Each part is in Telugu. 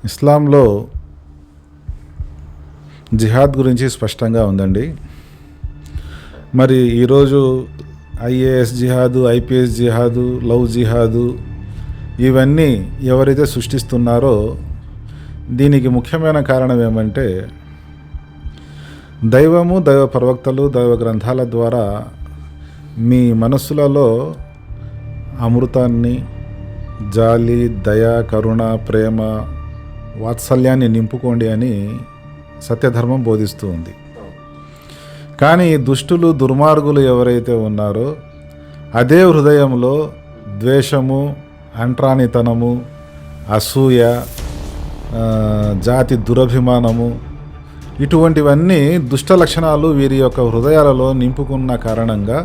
ఇస్లాంలో జిహాద్ గురించి స్పష్టంగా ఉందండి. మరి ఈరోజు ఐఏఎస్ జిహాదు, ఐపీఎస్ జిహాదు, లవ్ జిహాదు ఇవన్నీ ఎవరైతే సృష్టిస్తున్నారో దీనికి ముఖ్యమైన కారణం ఏమంటే దైవము, దైవ ప్రవక్తలు, దైవ గ్రంథాల ద్వారా మీ మనస్సులలో అమృతాన్ని, జాలి, దయ, కరుణ, ప్రేమ, వాత్సల్యాన్ని నింపుకోండి అని సత్యధర్మం బోధిస్తూ ఉంది. కానీ దుష్టులు, దుర్మార్గులు ఎవరైతే ఉన్నారో అదే హృదయంలో ద్వేషము, అంట్రానితనము, అసూయ, జాతి దురభిమానము ఇటువంటివన్నీ దుష్ట లక్షణాలు వీరి యొక్క హృదయాలలో నింపుకున్న కారణంగా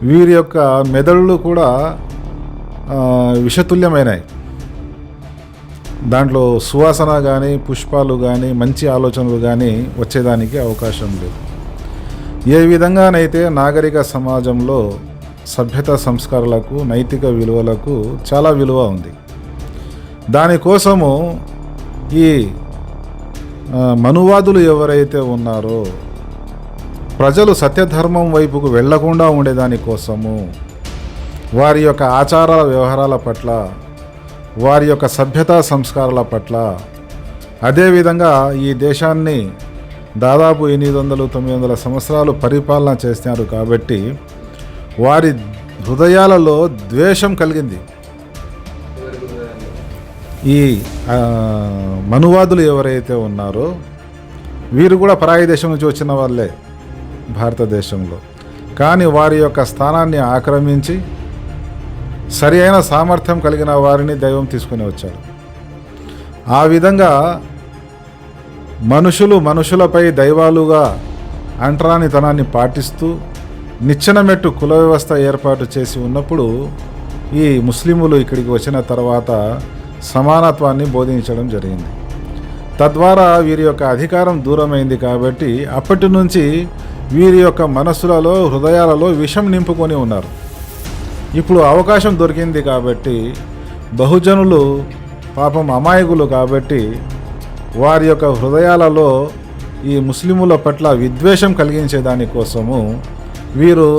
వీరి యొక్క మెదళ్ళు కూడా విషతుల్యమైనవి. దాంట్లో సువాసన కానీ, పుష్పాలు కానీ, మంచి ఆలోచనలు కానీ వచ్చేదానికి అవకాశం లేదు. ఏ విధంగానైతే నాగరిక సమాజంలో సభ్యత సంస్కారాలకు, నైతిక విలువలకు చాలా విలువ ఉంది. దానికోసము ఈ మనువాదులు ఎవరైతే ఉన్నారో ప్రజలు సత్యధర్మం వైపుకు వెళ్లకుండా ఉండేదానికోసము వారి యొక్క ఆచారాల వ్యవహారాల పట్ల, వారి యొక్క సభ్యతా సంస్కారాల పట్ల, అదేవిధంగా ఈ దేశాన్ని దాదాపు 800-900 సంవత్సరాలు పరిపాలన చేస్తున్నారు కాబట్టి వారి హృదయాలలో ద్వేషం కలిగింది. ఈ మనువాదులు ఎవరైతే ఉన్నారో వీరు కూడా పరాయి దేశం నుంచి వచ్చిన వాళ్ళే భారతదేశంలో. కానీ వారి యొక్క స్థానాన్ని ఆక్రమించి సరి అయిన సామర్థ్యం కలిగిన వారిని దైవం తీసుకుని వచ్చారు. ఆ విధంగా మనుషులపై దైవాలుగా అంటరానితనాన్ని పాటిస్తూ నిచ్చెనమెట్టు కుల వ్యవస్థ ఏర్పాటు చేసి ఉన్నప్పుడు ఈ ముస్లిములు ఇక్కడికి వచ్చిన తర్వాత సమానత్వాన్ని బోధించడం జరిగింది. తద్వారా వీరి యొక్క అధికారం దూరమైంది కాబట్టి అప్పటి నుంచి వీరి యొక్క మనస్సులలో, హృదయాలలో విషం నింపుకొని ఉన్నారు. ఇప్పుడు అవకాశం దొరికింది కాబట్టి బహుజనులు పాపం అమాయకులు కాబట్టి వారి యొక్క హృదయాలలో ఈ ముస్లిముల పట్ల విద్వేషం కలిగించే దానికోసము వీరు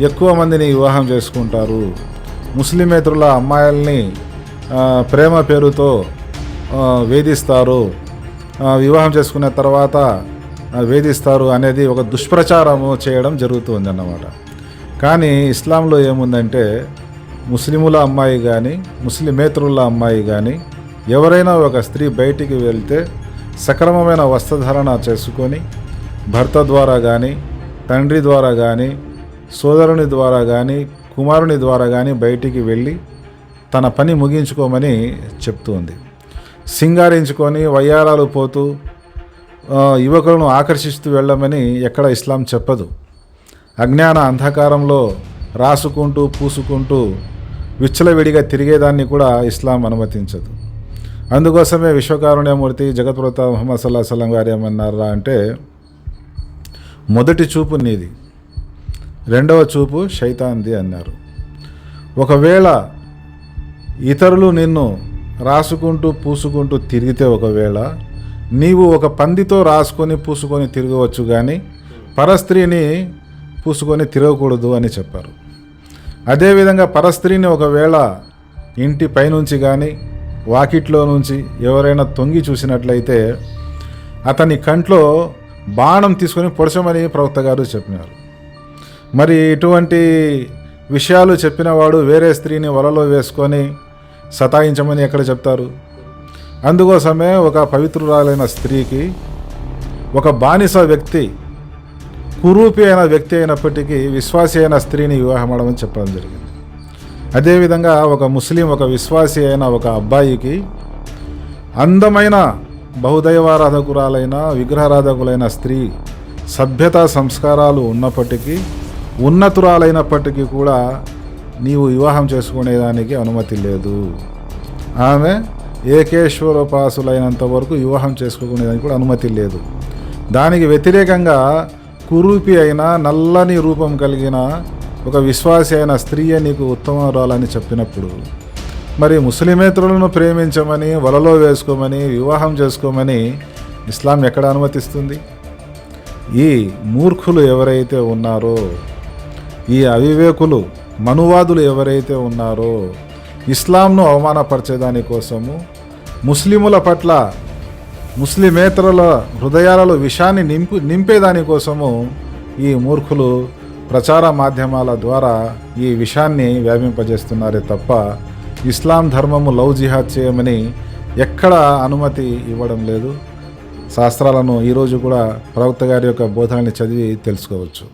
ఎక్కువ మందిని వివాహం చేసుకుంటారు. ముస్లిమేతరుల అమ్మాయిల్ని ప్రేమ పేరుతో వేధిస్తారు, వివాహం చేసుకున్న తర్వాత వేధిస్తారు అనేది ఒక దుష్ప్రచారము చేయడం జరుగుతుంది అన్నమాట. కానీ ఇస్లాంలో ఏముందంటే ముస్లిముల అమ్మాయి కానీ, ముస్లిమేతరుల అమ్మాయి కానీ ఎవరైనా ఒక స్త్రీ బయటికి వెళ్తే సక్రమమైన వస్త్రధారణ చేసుకొని భర్త ద్వారా కానీ, తండ్రి ద్వారా కానీ, సోదరుని ద్వారా కానీ, కుమారుని ద్వారా కానీ బయటికి వెళ్ళి తన పని ముగించుకోమని చెప్తుంది. సింగారించుకొని వయ్యారాలు పోతూ యువకులను ఆకర్షిస్తూ వెళ్ళమని ఎక్కడ ఇస్లాం చెప్పదు. అజ్ఞాన అంధకారంలో రాసుకుంటూ, పూసుకుంటూ విచ్చలవిడిగా తిరిగేదాన్ని కూడా ఇస్లాం అనుమతించదు. అందుకోసమే విశ్వకారుణ్యమూర్తి జగత్ప్రవక్త ముహమ్మద్ సల్లల్లాహు అలైహి వసల్లం గారు ఏమన్నారా అంటే, మొదటి చూపు నీది, రెండవ చూపు శైతాన్ది అన్నారు. ఒకవేళ ఇతరులు నిన్ను రాసుకుంటూ, పూసుకుంటూ తిరిగితే ఒకవేళ నీవు ఒక పందితో రాసుకొని, పూసుకొని తిరగవచ్చు, కానీ పరస్త్రీని పూసుకొని తిరగకూడదు అని చెప్పారు. అదేవిధంగా పరస్త్రీని ఒకవేళ ఇంటి పైనుంచి కానీ, వాకిట్లో నుంచి ఎవరైనా తొంగి చూసినట్లయితే అతని కంట్లో బాణం తీసుకొని పొడచమని ప్రవక్త గారు చెప్పినారు. మరి ఇటువంటి విషయాలు చెప్పినవాడు వేరే స్త్రీని వలలో వేసుకొని సతాయించమని ఎక్కడ చెప్తారు? అందుకోసమే ఒక పవిత్రురాలైన స్త్రీకి ఒక బానిస వ్యక్తి, కురూపి అయిన వ్యక్తి అయినప్పటికీ విశ్వాసి అయిన స్త్రీని వివాహం ఆడమని చెప్పడం జరిగింది. అదేవిధంగా ఒక ముస్లిం, ఒక విశ్వాసి అయిన ఒక అబ్బాయికి అందమైన బహుదైవారాధకురాలైన, విగ్రహారాధకులైన స్త్రీ సభ్యత సంస్కారాలు ఉన్నప్పటికీ, ఉన్నతురాలైనప్పటికీ కూడా నీవు వివాహం చేసుకునేదానికి అనుమతి లేదు. ఆమె ఏకేశ్వరోపాసులైనంత వరకు వివాహం చేసుకునేదానికి కూడా అనుమతి లేదు. దానికి వ్యతిరేకంగా కురూపి అయిన, నల్లని రూపం కలిగిన ఒక విశ్వాసి అయిన స్త్రీయే నీకు ఉత్తమరాలని చెప్పినప్పుడు మరి ముస్లిమేతరులను ప్రేమించమని, వలలో వేసుకోమని, వివాహం చేసుకోమని ఇస్లాం ఎక్కడ అనుమతిస్తుంది? ఈ మూర్ఖులు ఎవరైతే ఉన్నారో, ఈ అవివేకులు, మనువాదులు ఎవరైతే ఉన్నారో, ఇస్లాంను అవమానపరిచేదాని కోసము, ముస్లిముల పట్ల, ముస్లిమేతరుల హృదయాలలో విషాన్ని నింపేదానికోసము ఈ మూర్ఖులు ప్రచార మాధ్యమాల ద్వారా ఈ విషాన్ని వ్యాపింపజేస్తున్నారే తప్ప ఇస్లాం ధర్మము లవ్ జిహాద్ చేయమని ఎక్కడ అనుమతి ఇవ్వడం లేదు. శాస్త్రాలను ఈరోజు కూడా ప్రవక్త గారి యొక్క బోధనని చదివి తెలుసుకోవచ్చు.